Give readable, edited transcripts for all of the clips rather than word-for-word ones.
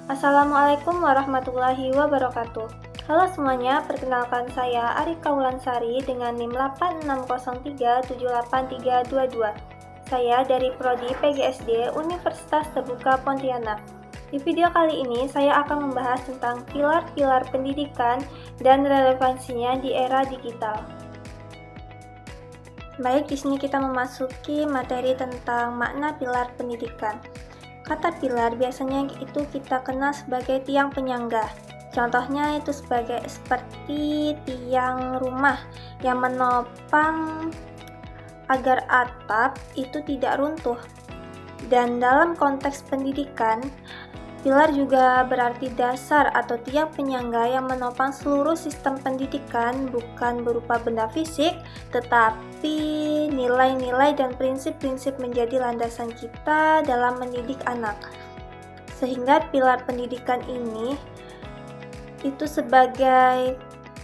Assalamualaikum warahmatullahi wabarakatuh. Halo semuanya, perkenalkan saya Arika Wulansari dengan NIM 8603783222. Saya dari Prodi PGSD Universitas Terbuka Pontianak. Di video kali ini saya akan membahas tentang pilar-pilar pendidikan dan relevansinya di era digital. Baik, di sini kita memasuki materi tentang makna pilar pendidikan. Kata pilar biasanya itu kita kenal sebagai tiang penyangga. Contohnya itu seperti tiang rumah yang menopang agar atap itu tidak runtuh. Dan dalam konteks pendidikan, pilar juga berarti dasar atau tiang penyangga yang menopang seluruh sistem pendidikan, bukan berupa benda fisik, tetapi nilai-nilai dan prinsip-prinsip menjadi landasan kita dalam mendidik anak. Sehingga pilar pendidikan ini itu sebagai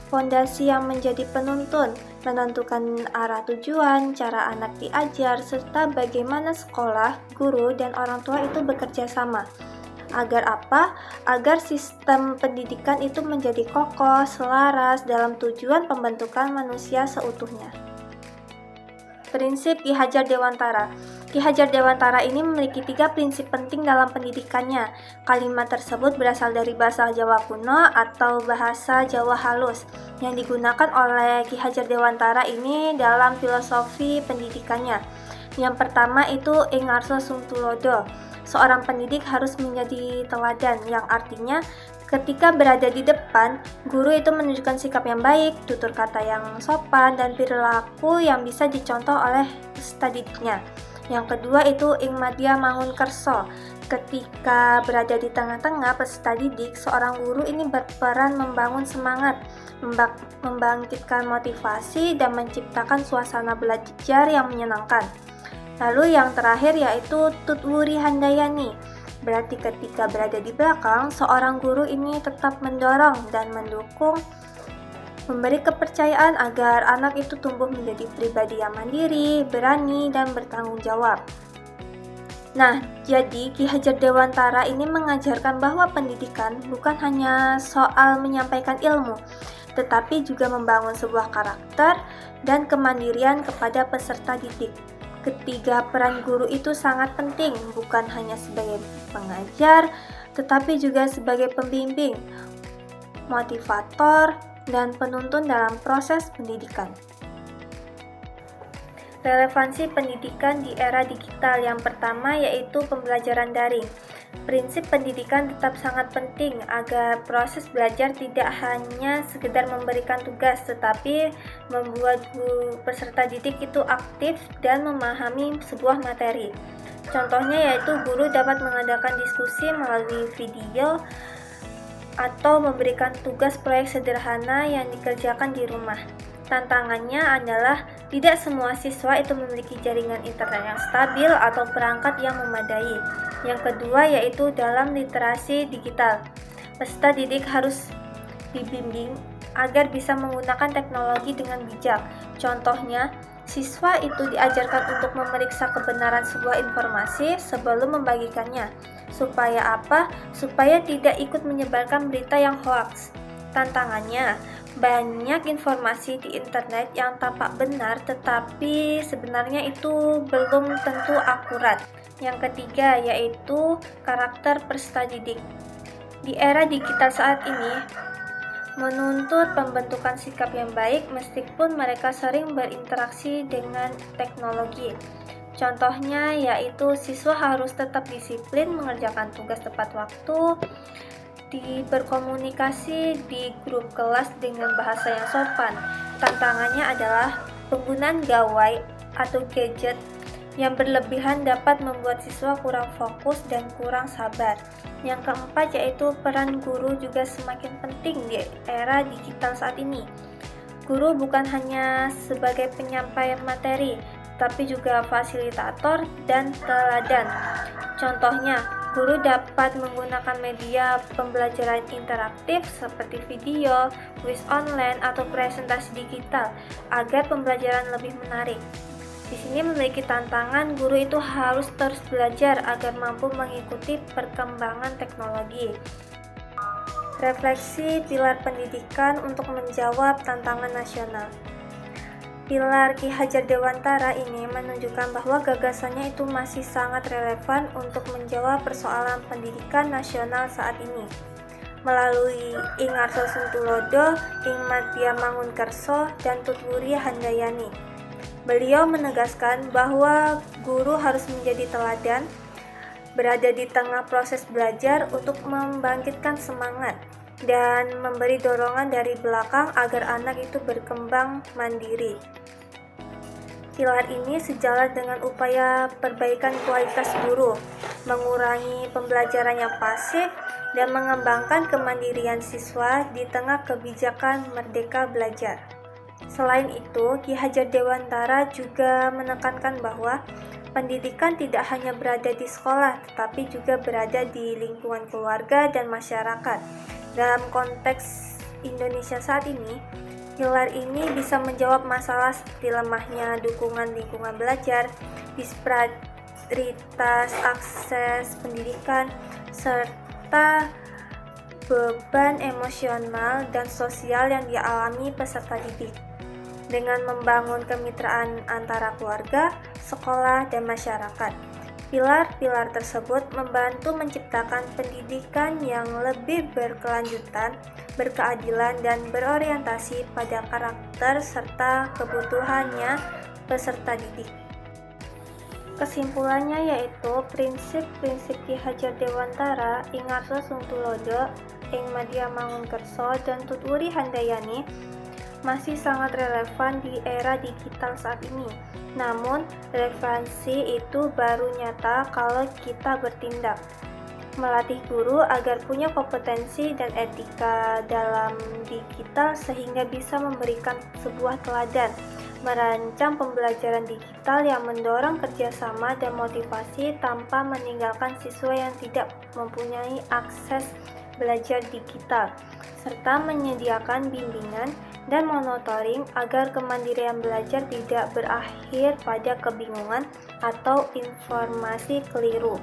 fondasi yang menjadi penuntun, menentukan arah tujuan, cara anak diajar, serta bagaimana sekolah, guru, dan orang tua itu bekerja sama. Agar apa? Agar sistem pendidikan itu menjadi kokoh, selaras dalam tujuan pembentukan manusia seutuhnya. Prinsip Ki Hajar Dewantara. Ki Hajar Dewantara ini memiliki 3 prinsip penting dalam pendidikannya. Kalimat tersebut berasal dari bahasa Jawa kuno atau bahasa Jawa halus yang digunakan oleh Ki Hajar Dewantara ini dalam filosofi pendidikannya. Yang pertama itu ing ngarsa sung tulodo. Seorang pendidik harus menjadi teladan, yang artinya ketika berada di depan, guru itu menunjukkan sikap yang baik, tutur kata yang sopan, dan perilaku yang bisa dicontoh oleh peserta didiknya. Yang kedua itu ing madya mangun kerso. Ketika berada di tengah-tengah peserta didik, seorang guru ini berperan membangun semangat, membangkitkan motivasi, dan menciptakan suasana belajar yang menyenangkan. Lalu yang terakhir yaitu tutwuri handayani. Berarti ketika berada di belakang, seorang guru ini tetap mendorong dan mendukung, memberi kepercayaan agar anak itu tumbuh menjadi pribadi yang mandiri, berani, dan bertanggung jawab. Nah, jadi Ki Hajar Dewantara ini mengajarkan bahwa pendidikan bukan hanya soal menyampaikan ilmu, tetapi juga membangun sebuah karakter dan kemandirian kepada peserta didik. Ketiga peran guru itu sangat penting, bukan hanya sebagai pengajar, tetapi juga sebagai pembimbing, motivator, dan penuntun dalam proses pendidikan. Relevansi pendidikan di era digital yang pertama yaitu pembelajaran daring. Prinsip pendidikan tetap sangat penting agar proses belajar tidak hanya sekedar memberikan tugas, tetapi membuat peserta didik itu aktif dan memahami sebuah materi. Contohnya yaitu guru dapat mengadakan diskusi melalui video atau memberikan tugas proyek sederhana yang dikerjakan di rumah. Tantangannya adalah tidak semua siswa itu memiliki jaringan internet yang stabil atau perangkat yang memadai. Yang kedua yaitu dalam literasi digital. Peserta didik harus dibimbing agar bisa menggunakan teknologi dengan bijak. Contohnya, siswa itu diajarkan untuk memeriksa kebenaran sebuah informasi sebelum membagikannya. Supaya apa? Supaya tidak ikut menyebarkan berita yang hoaks. Tantangannya, banyak informasi di internet yang tampak benar tetapi sebenarnya itu belum tentu akurat. Yang ketiga yaitu karakter peserta didik. Di era digital saat ini menuntut pembentukan sikap yang baik meskipun mereka sering berinteraksi dengan teknologi. Contohnya yaitu siswa harus tetap disiplin mengerjakan tugas tepat waktu, berkomunikasi di grup kelas dengan bahasa yang sopan. Tantangannya adalah penggunaan gawai atau gadget yang berlebihan dapat membuat siswa kurang fokus dan kurang sabar. Yang keempat yaitu peran guru juga semakin penting di era digital saat ini. Guru bukan hanya sebagai penyampai materi, tapi juga fasilitator dan teladan. Contohnya, guru dapat menggunakan media pembelajaran interaktif seperti video, kuis online, atau presentasi digital agar pembelajaran lebih menarik. Di sini memiliki tantangan, guru itu harus terus belajar agar mampu mengikuti perkembangan teknologi. Refleksi pilar pendidikan untuk menjawab tantangan nasional. Pilar Ki Hajar Dewantara ini menunjukkan bahwa gagasannya itu masih sangat relevan untuk menjawab persoalan pendidikan nasional saat ini. Melalui Ing Arso Suntulodo, Ing Madya Mangunkerso, dan Tutwuri Handayani, beliau menegaskan bahwa guru harus menjadi teladan, berada di tengah proses belajar untuk membangkitkan semangat dan memberi dorongan dari belakang agar anak itu berkembang mandiri. Pilar ini sejalan dengan upaya perbaikan kualitas guru, mengurangi pembelajaran yang pasif, dan mengembangkan kemandirian siswa di tengah kebijakan Merdeka Belajar. Selain itu, Ki Hajar Dewantara juga menekankan bahwa pendidikan tidak hanya berada di sekolah, tetapi juga berada di lingkungan keluarga dan masyarakat. Dalam konteks Indonesia saat ini, pilar ini bisa menjawab masalah seperti lemahnya dukungan lingkungan belajar, disparitas akses pendidikan, serta beban emosional dan sosial yang dialami peserta didik. Dengan membangun kemitraan antara keluarga, sekolah, dan masyarakat, pilar-pilar tersebut membantu menciptakan pendidikan yang lebih berkelanjutan, berkeadilan, dan berorientasi pada karakter serta kebutuhannya peserta didik. Kesimpulannya yaitu prinsip-prinsip Ki Hajar Dewantara, Ing Arso Suntulodo, Ing Madya Mangunkerso, dan Tutwuri Handayani masih sangat relevan di era digital saat ini. Namun, relevansi itu baru nyata kalau kita bertindak. Melatih guru agar punya kompetensi dan etika dalam digital sehingga bisa memberikan sebuah teladan, merancang pembelajaran digital yang mendorong kerjasama dan motivasi tanpa meninggalkan siswa yang tidak mempunyai akses belajar digital, serta menyediakan bimbingan dan monitoring agar kemandirian belajar tidak berakhir pada kebingungan atau informasi keliru.